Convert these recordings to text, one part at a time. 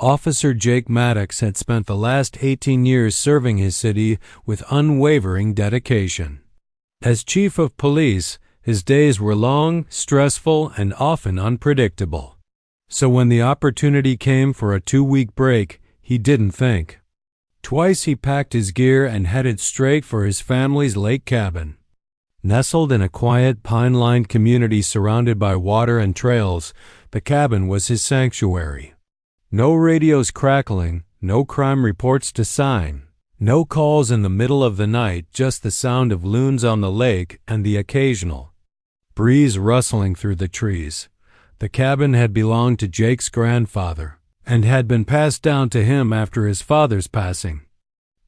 Officer Jake Maddox had spent the last 18 years serving his city with unwavering dedication. As chief of police, his days were long, stressful, and often unpredictable. So when the opportunity came for a 2-week break, he didn't think. Twice he packed his gear and headed straight for his family's lake cabin. Nestled in a quiet, pine-lined community surrounded by water and trails, the cabin was his sanctuary. No radios crackling, no crime reports to sign, no calls in the middle of the night, just the sound of loons on the lake and the occasional breeze rustling through the trees. The cabin had belonged to Jake's grandfather and had been passed down to him after his father's passing.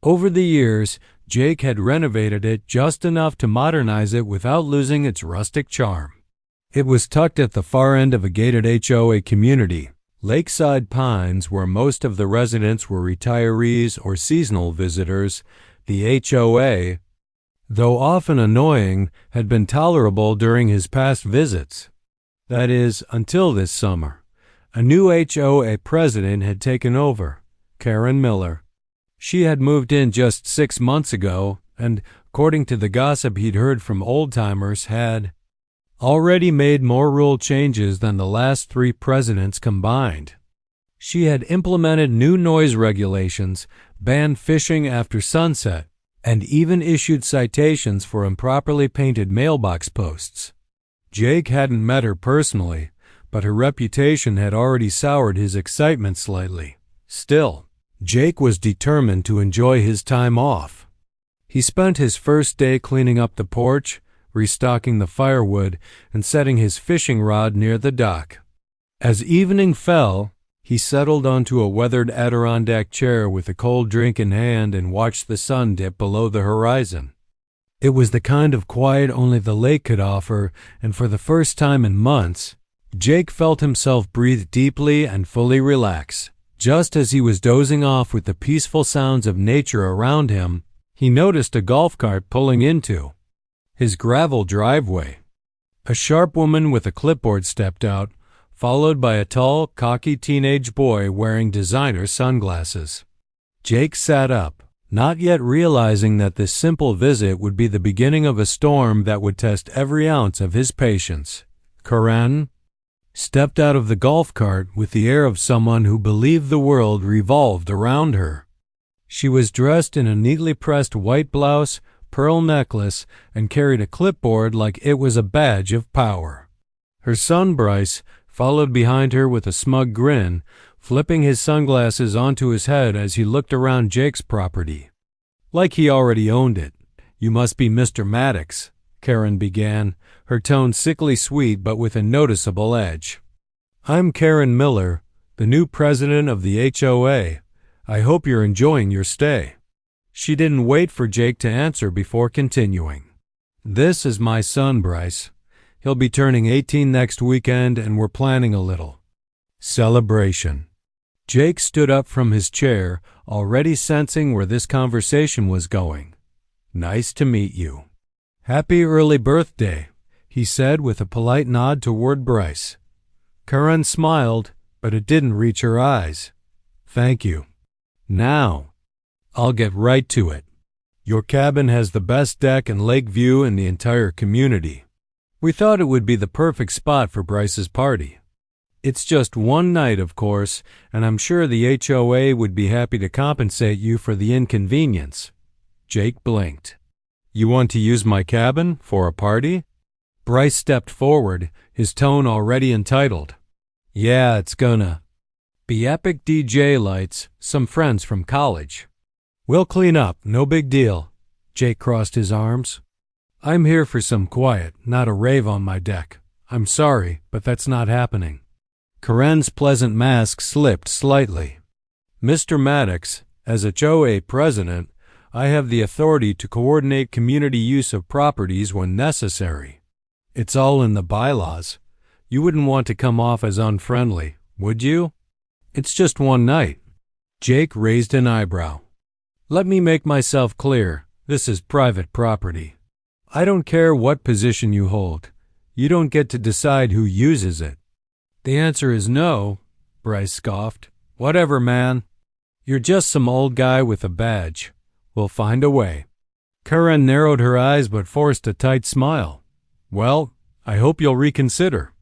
Over the years, Jake had renovated it just enough to modernize it without losing its rustic charm. It was tucked at the far end of a gated HOA community, Lakeside Pines, where most of the residents were retirees or seasonal visitors. The HOA, though often annoying, had been tolerable during his past visits. That is, until this summer. A new HOA president had taken over, Karen Miller. She had moved in just 6 months ago and, according to the gossip he'd heard from old-timers, had already made more rule changes than the last 3 presidents combined. She had implemented new noise regulations, banned fishing after sunset, and even issued citations for improperly painted mailbox posts. Jake hadn't met her personally, but her reputation had already soured his excitement slightly. Still, Jake was determined to enjoy his time off. He spent his first day cleaning up the porch, restocking the firewood, and setting his fishing rod near the dock. As evening fell, he settled onto a weathered Adirondack chair with a cold drink in hand and watched the sun dip below the horizon. It was the kind of quiet only the lake could offer, and for the first time in months, Jake felt himself breathe deeply and fully relax. Just as he was dozing off with the peaceful sounds of nature around him, he noticed a golf cart pulling into his gravel driveway. A sharp woman with a clipboard stepped out, followed by a tall, cocky teenage boy wearing designer sunglasses. Jake sat up, not yet realizing that this simple visit would be the beginning of a storm that would test every ounce of his patience. Karen stepped out of the golf cart with the air of someone who believed the world revolved around her. She was dressed in a neatly pressed white blouse, pearl necklace, and carried a clipboard like it was a badge of power. Her son Bryce followed behind her with a smug grin, flipping his sunglasses onto his head as he looked around Jake's property. Like he already owned it. "You must be Mr. Maddox," Karen began, her tone sickly sweet but with a noticeable edge. "I'm Karen Miller, the new president of the HOA. I hope you're enjoying your stay." She didn't wait for Jake to answer before continuing. "This is my son, Bryce. He'll be turning 18 next weekend, and we're planning a little celebration." Jake stood up from his chair, already sensing where this conversation was going. "Nice to meet you." "Happy early birthday," he said with a polite nod toward Bryce. Karen smiled, but it didn't reach her eyes. "Thank you. Now, I'll get right to it. Your cabin has the best deck and lake view in the entire community. We thought it would be the perfect spot for Bryce's party. It's just one night, of course, and I'm sure the HOA would be happy to compensate you for the inconvenience." Jake blinked. "You want to use my cabin for a party?" Bryce stepped forward, his tone already entitled. "Yeah, it's gonna be epic DJ lights, some friends from college. We'll clean up, no big deal." Jake crossed his arms. "I'm here for some quiet, not a rave on my deck. I'm sorry, but that's not happening." Karen's pleasant mask slipped slightly. "Mr. Maddox, as HOA president, I have the authority to coordinate community use of properties when necessary. It's all in the bylaws. You wouldn't want to come off as unfriendly, would you? It's just one night." Jake raised an eyebrow. "Let me make myself clear. This is private property. I don't care what position you hold. You don't get to decide who uses it." "The answer is no," Bryce scoffed. Whatever, man. You're just some old guy with a badge. We'll find a way. Karen narrowed her eyes but forced a tight smile. Well, I hope you'll reconsider.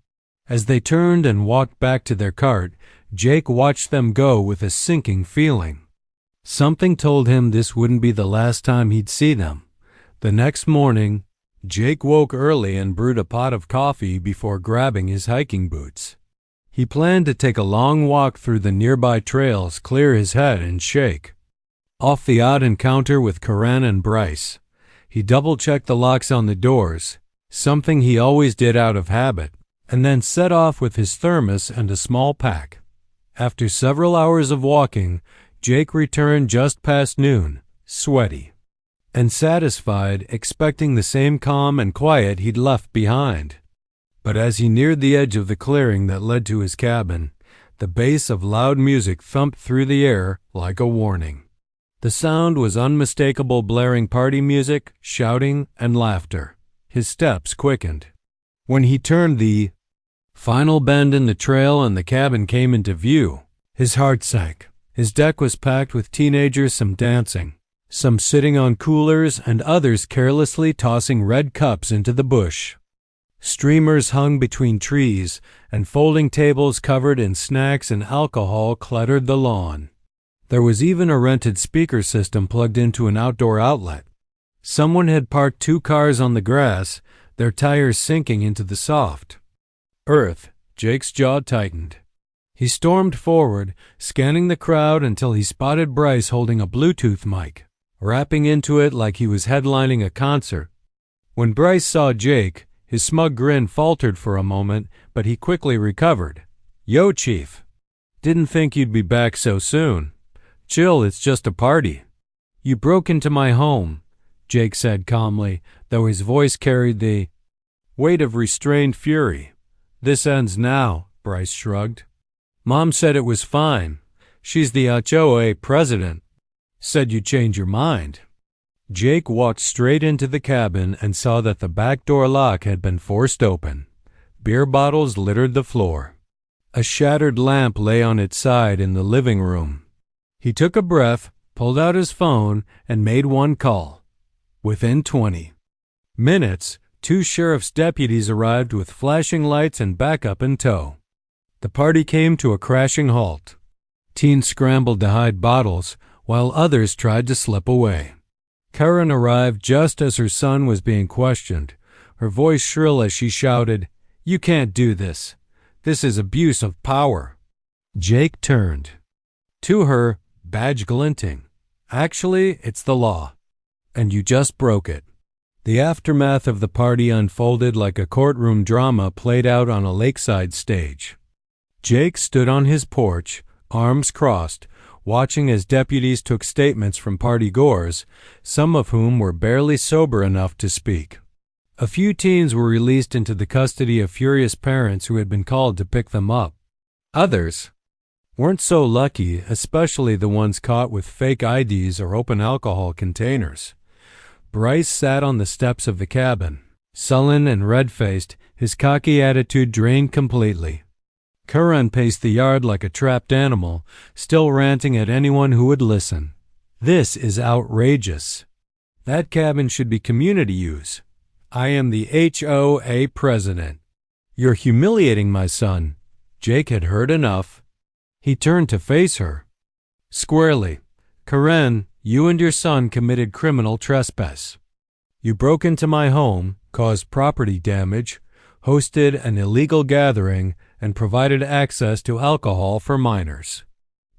As they turned and walked back to their cart, Jake watched them go with a sinking feeling. Something told him this wouldn't be the last time he'd see them. The next morning, Jake woke early and brewed a pot of coffee before grabbing his hiking boots. He planned to take a long walk through the nearby trails, clear his head, and shake off the odd encounter with Karen and Bryce. He double-checked the locks on the doors, something he always did out of habit, and then set off with his thermos and a small pack. After several hours of walking, Jake returned just past noon, sweaty and satisfied, expecting the same calm and quiet he'd left behind. But as he neared the edge of the clearing that led to his cabin, the bass of loud music thumped through the air like a warning. The sound was unmistakable, blaring party music, shouting, and laughter. His steps quickened. When he turned the final bend in the trail and the cabin came into view, his heart sank. His deck was packed with teenagers, some dancing, some sitting on coolers, and others carelessly tossing red cups into the bush. Streamers hung between trees, and folding tables covered in snacks and alcohol cluttered the lawn. There was even a rented speaker system plugged into an outdoor outlet. Someone had parked 2 cars on the grass, their tires sinking into the soft earth. Jake's jaw tightened. He stormed forward, scanning the crowd until he spotted Bryce holding a Bluetooth mic, rapping into it like he was headlining a concert. When Bryce saw Jake, his smug grin faltered for a moment, but he quickly recovered. Yo, Chief. Didn't think you'd be back so soon. Chill, it's just a party. You broke into my home, Jake said calmly, though his voice carried the weight of restrained fury. This ends now, Bryce shrugged. Mom said it was fine. She's the HOA president. Said you'd change your mind. Jake walked straight into the cabin and saw that the back door lock had been forced open. Beer bottles littered the floor. A shattered lamp lay on its side in the living room. He took a breath, pulled out his phone, and made one call. Within 20 minutes, 2 sheriff's deputies arrived with flashing lights and backup in tow. The party came to a crashing halt. Teens scrambled to hide bottles, while others tried to slip away. Karen arrived just as her son was being questioned, her voice shrill as she shouted, "You can't do this. This is abuse of power." Jake turned to her, badge glinting. Actually, it's the law, and you just broke it. The aftermath of the party unfolded like a courtroom drama played out on a lakeside stage. Jake stood on his porch, arms crossed, watching as deputies took statements from party-goers, some of whom were barely sober enough to speak. A few teens were released into the custody of furious parents who had been called to pick them up. Others weren't so lucky, especially the ones caught with fake IDs or open alcohol containers. Bryce sat on the steps of the cabin, sullen and red-faced, his cocky attitude drained completely. Karen paced the yard like a trapped animal, still ranting at anyone who would listen. This is outrageous. That cabin should be community use. I am the HOA president. You're humiliating my son. Jake had heard enough. He turned to face her squarely. Karen, you and your son committed criminal trespass. You broke into my home, caused property damage, hosted an illegal gathering, and provided access to alcohol for minors.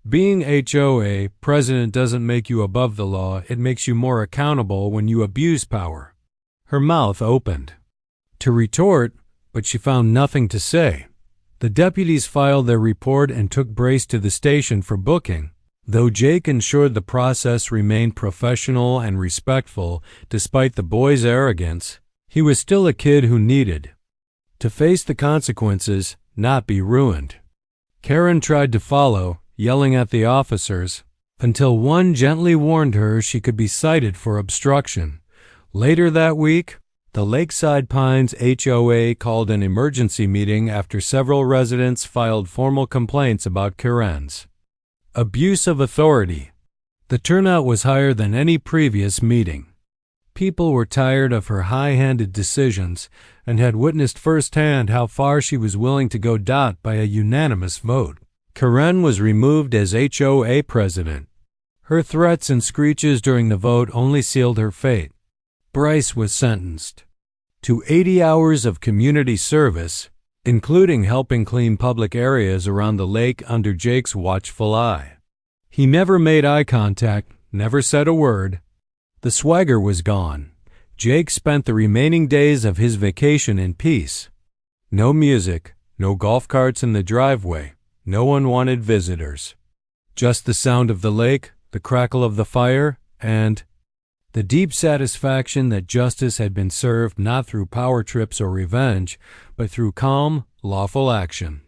Being HOA president doesn't make you above the law, it makes you more accountable when you abuse power. Her mouth opened to retort, but she found nothing to say. The deputies filed their report and took Bryce to the station for booking. Though Jake ensured the process remained professional and respectful despite the boy's arrogance, he was still a kid who needed to face the consequences, not be ruined. Karen tried to follow, yelling at the officers, until one gently warned her she could be cited for obstruction. Later that week, the Lakeside Pines HOA called an emergency meeting after several residents filed formal complaints about Karen's Abuse of authority. The turnout was higher than any previous meeting. People were tired of her high-handed decisions and had witnessed firsthand how far she was willing to go. By a unanimous vote, Karen was removed as HOA president. Her threats and screeches during the vote only sealed her fate. Bryce was sentenced to 80 hours of community service, including helping clean public areas around the lake under Jake's watchful eye. He never made eye contact, never said a word. The swagger was gone. Jake spent the remaining days of his vacation in peace. No music, no golf carts in the driveway, no unwanted visitors. Just the sound of the lake, the crackle of the fire, and the deep satisfaction that justice had been served not through power trips or revenge, but through calm, lawful action.